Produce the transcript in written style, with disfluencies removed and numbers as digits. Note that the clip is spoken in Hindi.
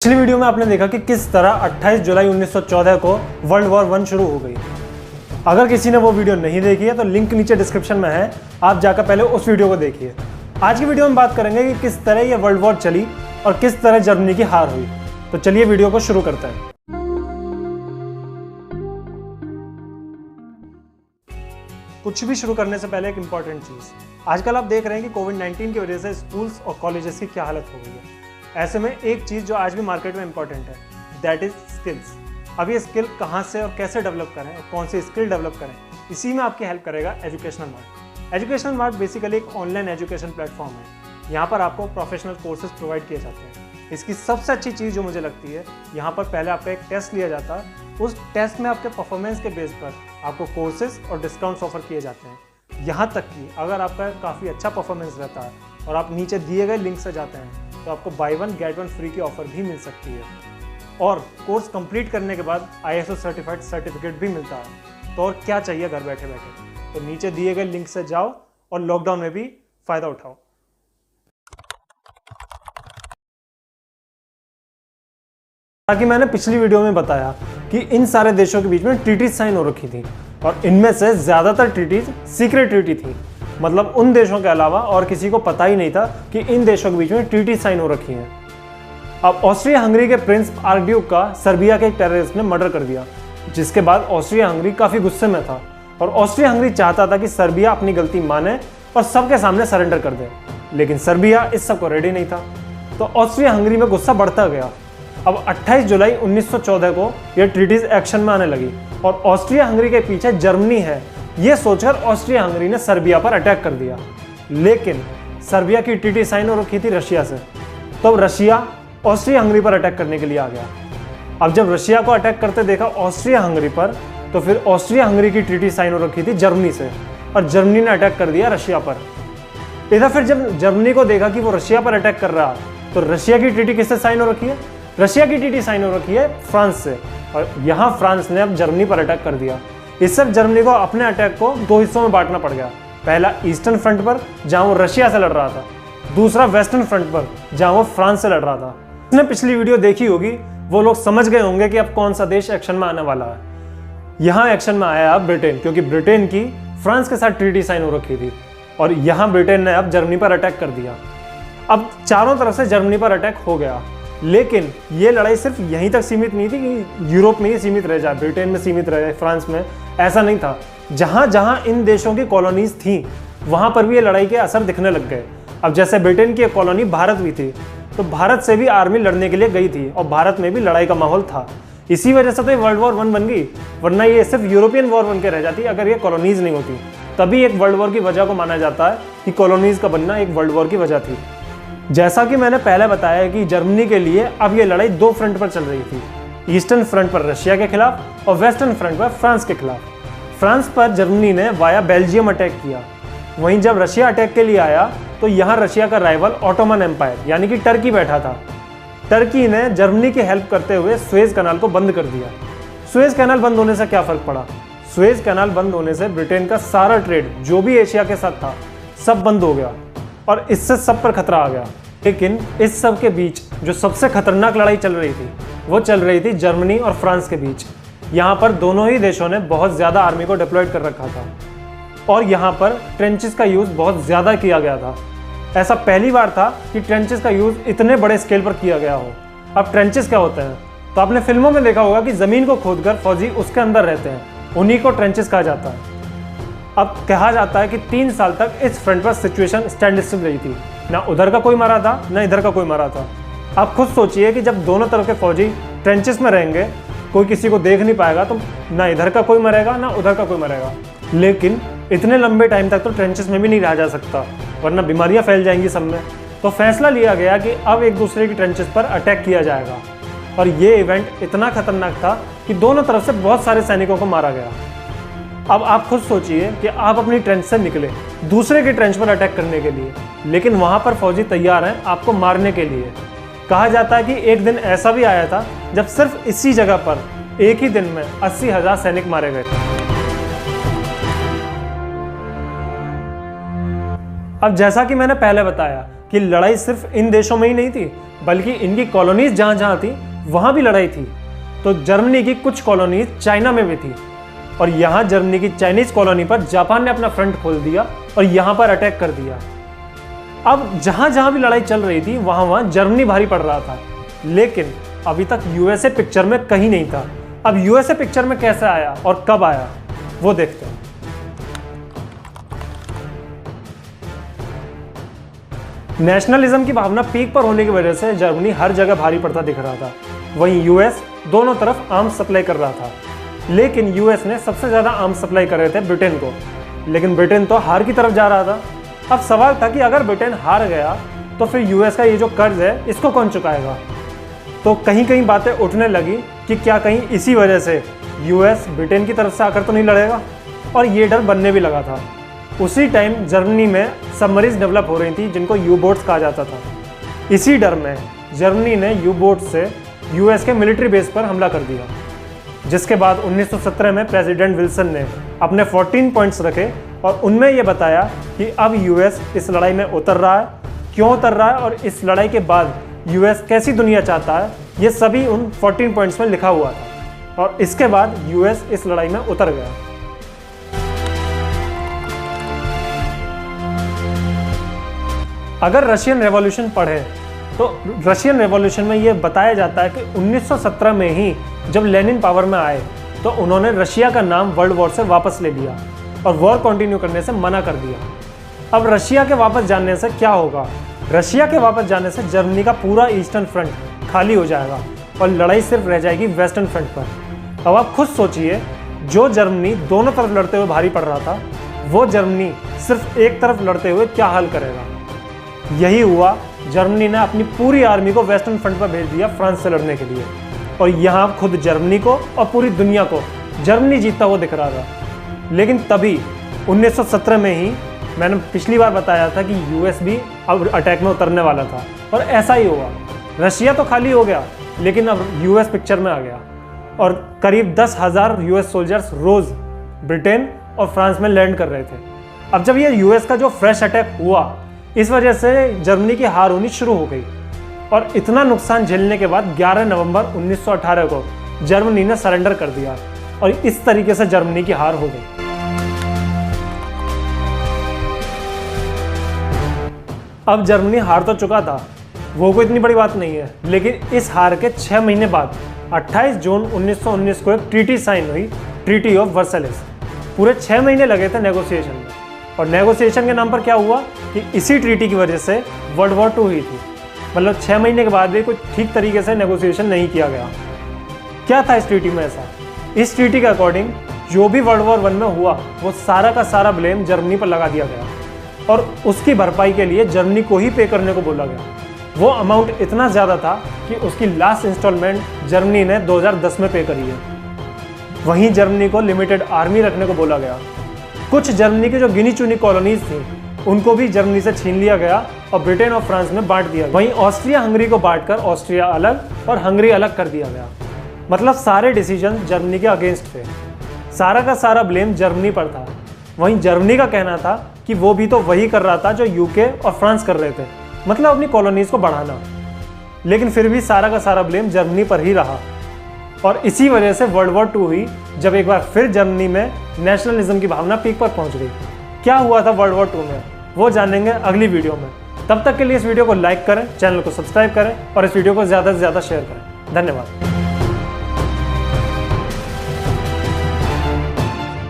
पिछली वीडियो में आपने देखा कि किस तरह 28 जुलाई 1914 को वर्ल्ड वॉर 1 शुरू हो गई। अगर किसी ने वो वीडियो नहीं देखी है तो लिंक नीचे डिस्क्रिप्शन में है, आप जाकर पहले उस वीडियो को देखिए। आज की वीडियो में बात करेंगे कि किस तरह ये वर्ल्ड वॉर चली और किस तरह जर्मनी की हार हुई। तो चलिए वीडियो को शुरू करते हैं। कुछ भी शुरू करने से पहले एक इंपॉर्टेंट चीज, आजकल आप देख रहे हैं कि कोविड-19 की वजह से स्कूल्स और कॉलेजेस की क्या हालत हो गई है। ऐसे में एक चीज जो आज भी मार्केट में इंपॉर्टेंट है, दैट इज स्किल्स। अब ये स्किल कहाँ से और कैसे डेवलप करें और कौन सी स्किल डेवलप करें, इसी में आपकी हेल्प करेगा educational mart. Educational mart basically एक ऑनलाइन एजुकेशन प्लेटफॉर्म है। यहाँ पर आपको प्रोफेशनल कोर्सेज प्रोवाइड किए जाते हैं। इसकी सबसे अच्छी चीज़ जो मुझे लगती है, यहाँ पर पहले आपका एक टेस्ट लिया जाता है। उस टेस्ट में आपके परफॉर्मेंस के बेस पर आपको कोर्सेज और डिस्काउंट्स ऑफर किए जाते हैं। यहाँ तक कि अगर आपका काफ़ी अच्छा परफॉर्मेंस रहता है और आप नीचे दिए गए लिंक से जाते हैं तो आपको बाय 1 गेट 1 फ्री की ऑफर भी मिल सकती है। और कोर्स कंप्लीट करने के बाद ISO सर्टिफाइड सर्टिफिकेट भी मिलता है। तो और क्या चाहिए घर बैठे बैठे। तो नीचे दिए गए लिंक से जाओ और लॉकडाउन में भी फायदा उठाओ। ताकि मैंने पिछली वीडियो में बताया कि इन सारे देशों के बीच में ट्रीटीज साइन हो रखी थी और इनमें से ज्यादातर ट्रीटीज सीक्रेट ट्रीटी थी। मतलब उन देशों के अलावा और किसी को पता ही नहीं था कि इन देशों के बीच में ट्रीटी साइन हो रखी हैं। अब ऑस्ट्रिया हंगरी के प्रिंस आर्कड्यूक का सर्बिया के एक टेररिस्ट ने मर्डर कर दिया, जिसके बाद ऑस्ट्रिया हंगरी काफी गुस्से में था और ऑस्ट्रिया हंगरी चाहता था कि सर्बिया अपनी गलती माने और सबके सामने सरेंडर कर दे। लेकिन सर्बिया इस सब को रेडी नहीं था, तो ऑस्ट्रिया हंगरी में गुस्सा बढ़ता गया। अब 28 जुलाई 1914 को यह ट्रीटीज एक्शन में आने लगी और ऑस्ट्रिया हंगरी के पीछे जर्मनी है, यह सोचकर ऑस्ट्रिया हंगरी ने सर्बिया पर अटैक कर दिया। लेकिन सर्बिया की ट्रीटी साइन हो रखी थी रशिया से, तो रशिया ऑस्ट्रिया हंगरी पर अटैक करने के लिए आ गया। अब जब रशिया को अटैक करते देखा ऑस्ट्रिया हंगरी पर, तो फिर ऑस्ट्रिया हंगरी की ट्रीटी साइन हो रखी थी जर्मनी से और जर्मनी ने अटैक कर दिया रशिया पर। इधर फिर जब जर्मनी को देखा कि वो रशिया पर अटैक कर रहा, तो रशिया की ट्रीटी किससे साइन हो रखी है? रशिया की ट्रीटी साइन हो रखी है फ्रांस से, और यहाँ फ्रांस ने अब जर्मनी पर अटैक कर दिया। इससे जर्मनी को अपने अटैक को 2 हिस्सों में बांटना पड़ गया। पहला ईस्टर्न फ्रंट पर जहां वो रशिया से लड़ रहा था, दूसरा वेस्टर्न फ्रंट पर जहां वो फ्रांस से लड़ रहा था। जिसने पिछली वीडियो देखी होगी वो लोग समझ गए होंगे कि अब कौन सा देश एक्शन में आने वाला है। यहाँ एक्शन में आया अब ब्रिटेन, क्योंकि ब्रिटेन की फ्रांस के साथ ट्रीटी साइन हो रखी थी और यहाँ ब्रिटेन ने अब जर्मनी पर अटैक कर दिया। अब चारों तरफ से जर्मनी पर अटैक हो गया, लेकिन ये लड़ाई सिर्फ यहीं तक सीमित नहीं थी कि यूरोप में ही सीमित रह जाए, ब्रिटेन में सीमित रह जाए, फ्रांस में। ऐसा नहीं था। जहां जहां इन देशों की कॉलोनीज थी वहां पर भी ये लड़ाई के असर दिखने लग गए। अब जैसे ब्रिटेन की एक कॉलोनी भारत भी थी, तो भारत से भी आर्मी लड़ने के लिए गई थी और भारत में भी लड़ाई का माहौल था। इसी वजह से तो ये वर्ल्ड वॉर 1 बन गई, वरना ये सिर्फ यूरोपियन वॉर बन के रह जाती अगर ये कॉलोनीज नहीं होती। तभी एक वर्ल्ड वॉर की वजह को माना जाता है कि कॉलोनीज का बनना एक वर्ल्ड वॉर की वजह थी। जैसा कि मैंने पहले बताया कि जर्मनी के लिए अब ये लड़ाई 2 फ्रंट पर चल रही थी। ईस्टर्न फ्रंट पर रशिया के खिलाफ और वेस्टर्न फ्रंट पर फ्रांस के खिलाफ। फ्रांस पर जर्मनी ने वाया बेल्जियम अटैक किया। वहीं जब रशिया अटैक के लिए आया तो यहाँ रशिया का राइवल ऑटोमन एम्पायर यानी कि टर्की बैठा था। टर्की ने जर्मनी की हेल्प करते हुए सुएज कैनाल को बंद कर दिया। सुएज कैनाल बंद होने से क्या फर्क पड़ा? सुएज कैनाल बंद होने से ब्रिटेन का सारा ट्रेड जो भी एशिया के साथ था सब बंद हो गया और इससे सब पर खतरा आ गया। लेकिन इस सब के बीच जो सबसे खतरनाक लड़ाई चल रही थी वो चल रही थी जर्मनी और फ्रांस के बीच। यहाँ पर दोनों ही देशों ने बहुत ज़्यादा आर्मी को डिप्लॉयड कर रखा था और यहाँ पर ट्रेंचेस का यूज़ बहुत ज़्यादा किया गया था। ऐसा पहली बार था कि ट्रेंचेस का यूज़ इतने बड़े स्केल पर किया गया हो। अब ट्रेंचेस क्या होते हैं? तो आपने फिल्मों में देखा होगा कि ज़मीन को खोदकर फौजी उसके अंदर रहते हैं, उन्हीं को ट्रेंचेस कहा जाता है। अब कहा जाता है कि 3 साल तक इस फ्रंट पर सिचुएशन स्टैंड स्टिल रही थी। ना उधर का कोई मरा था ना इधर का कोई मरा था। आप खुद सोचिए कि जब दोनों तरफ के फौजी ट्रेंचेस में रहेंगे, कोई किसी को देख नहीं पाएगा, तो ना इधर का कोई मरेगा ना उधर का कोई मरेगा। लेकिन इतने लंबे टाइम तक तो ट्रेंचेस में भी नहीं रहा जा सकता, वरना बीमारियां फैल जाएंगी सब में। तो फैसला लिया गया कि अब एक दूसरे की ट्रेंचेस पर अटैक किया जाएगा और ये इवेंट इतना खतरनाक था कि दोनों तरफ से बहुत सारे सैनिकों को मारा गया। अब आप खुद सोचिए कि आप अपनी ट्रेंच से निकले दूसरे के ट्रेंच पर अटैक करने के लिए, लेकिन वहां पर फौजी तैयार हैं आपको मारने के लिए। कहा जाता है कि एक दिन ऐसा भी आया था जब सिर्फ इसी जगह पर एक ही दिन में 80,000 सैनिक मारे गए थे। अब जैसा कि मैंने पहले बताया कि लड़ाई सिर्फ इन देशों में ही नहीं थी, बल्कि इनकी कॉलोनीज जहाँ जहाँ थी वहाँ भी लड़ाई थी। तो जर्मनी की कुछ कॉलोनीज चाइना में भी थी और यहाँ जर्मनी की चाइनीज कॉलोनी पर जापान ने अपना फ्रंट खोल दिया और यहाँ पर अटैक कर दिया। अब जहाँ जहाँ भी लड़ाई चल रही थी वहाँ वहाँ जर्मनी भारी पड़ रहा था, लेकिन अभी तक यूएसए पिक्चर में कहीं नहीं था। अब यूएसए पिक्चर में कैसे आया और कब आया वो देखते हैं। नेशनलिज्म की भावना पीक पर होने की वजह से जर्मनी हर जगह भारी पड़ता दिख रहा था। वहीं यूएस दोनों तरफ आर्म्स सप्लाई कर रहा था, लेकिन यूएस ने सबसे ज़्यादा आर्म्स सप्लाई कर रहे थे ब्रिटेन को, लेकिन ब्रिटेन तो हार की तरफ जा रहा था। अब सवाल था कि अगर ब्रिटेन हार गया तो फिर यूएस का ये जो कर्ज है इसको कौन चुकाएगा। तो कहीं कहीं बातें उठने लगी कि क्या कहीं इसी वजह से यूएस ब्रिटेन की तरफ से आकर तो नहीं लड़ेगा, और ये डर बनने भी लगा था। उसी टाइम जर्मनी में सबमरीन्स डेवलप हो रही थी जिनको यू बोट्स कहा जाता था। इसी डर में जर्मनी ने यू बोट से यूएस के मिलिट्री बेस पर हमला कर दिया, जिसके बाद 1917 में प्रेसिडेंट विल्सन ने अपने 14 पॉइंट्स रखे और उनमें यह बताया कि अब यूएस इस लड़ाई में उतर रहा है, क्यों उतर रहा है और इस लड़ाई के बाद यूएस कैसी दुनिया चाहता है, ये सभी उन 14 पॉइंट्स में लिखा हुआ था। और इसके बाद यूएस इस लड़ाई में उतर गया। अगर रशियन रेवोल्यूशन पढ़े तो रशियन रेवोल्यूशन में ये बताया जाता है कि 1917 में ही जब लेनिन पावर में आए तो उन्होंने रशिया का नाम वर्ल्ड वॉर से वापस ले लिया और वॉर कंटिन्यू करने से मना कर दिया। अब रशिया के वापस जाने से क्या होगा? रशिया के वापस जाने से जर्मनी का पूरा ईस्टर्न फ्रंट खाली हो जाएगा और लड़ाई सिर्फ रह जाएगी वेस्टर्न फ्रंट पर। अब आप खुद सोचिए, जो जर्मनी दोनों तरफ लड़ते हुए भारी पड़ रहा था, वो जर्मनी सिर्फ एक तरफ लड़ते हुए क्या हाल करेगा। यही हुआ, जर्मनी ने अपनी पूरी आर्मी को वेस्टर्न फ्रंट पर भेज दिया फ्रांस से लड़ने के लिए, और यहाँ खुद जर्मनी को और पूरी दुनिया को जर्मनी जीतता हुआ दिख रहा था। लेकिन तभी 1917 में ही मैंने पिछली बार बताया था कि यूएस भी अब अटैक में उतरने वाला था, और ऐसा ही हुआ। रशिया तो खाली हो गया, लेकिन अब यूएस पिक्चर में आ गया और करीब 10,000 यूएस सोल्जर्स रोज ब्रिटेन और फ्रांस में लैंड कर रहे थे। अब जब ये यूएस का जो फ्रेश अटैक हुआ, इस वजह से जर्मनी की हार होनी शुरू हो गई और इतना नुकसान झेलने के बाद 11 नवंबर 1918 को जर्मनी ने सरेंडर कर दिया और इस तरीके से जर्मनी की हार हो गई। अब जर्मनी हार तो चुका था, वो कोई इतनी बड़ी बात नहीं है, लेकिन इस हार के 6 महीने बाद 28 जून 1919 को एक ट्रीटी साइन हुई, ट्रीटी ऑफ वर्साइलेस। पूरे 6 महीने लगे थे नेगोशिएशन में, और नेगोशिएशन के नाम पर क्या हुआ कि इसी ट्रीटी की वजह से वर्ल्ड वॉर 2 हुई थी। मतलब 6 महीने के बाद भी कोई ठीक तरीके से नेगोशिएशन नहीं किया गया। क्या था इस ट्रीटी में ऐसा? इस ट्रीटी के अकॉर्डिंग जो भी वर्ल्ड वॉर 1 में हुआ वो सारा का सारा ब्लेम जर्मनी पर लगा दिया गया और उसकी भरपाई के लिए जर्मनी को ही पे करने को बोला गया। वो अमाउंट इतना ज़्यादा था कि उसकी लास्ट इंस्टॉलमेंट जर्मनी ने 2010 में पे करी है। वहीं जर्मनी को लिमिटेड आर्मी रखने को बोला गया। कुछ जर्मनी की जो गिनी चुनी कॉलोनीज थी उनको भी जर्मनी से छीन लिया गया और ब्रिटेन और फ्रांस में बांट दिया गया। वहीं ऑस्ट्रिया हंगरी को बांटकर ऑस्ट्रिया अलग और हंगरी अलग कर दिया गया। मतलब सारे डिसीजन जर्मनी के अगेंस्ट थे, सारा का सारा ब्लेम जर्मनी पर था। वहीं जर्मनी का कहना था कि वो भी तो वही कर रहा था जो यूके और फ्रांस कर रहे थे, मतलब अपनी कॉलोनीज को बढ़ाना। लेकिन फिर भी सारा का सारा ब्लेम जर्मनी पर ही रहा और इसी वजह से वर्ल्ड वॉर 2 हुई, जब एक बार फिर जर्मनी में नेशनलिज्म की भावना पीक पर पहुंच गई। क्या हुआ था वर्ल्ड वॉर 2 में, वो जानेंगे अगली वीडियो में। तब तक के लिए इस वीडियो को लाइक करें, चैनल को सब्सक्राइब करें और इस वीडियो को ज़्यादा से ज़्यादा शेयर करें। धन्यवाद।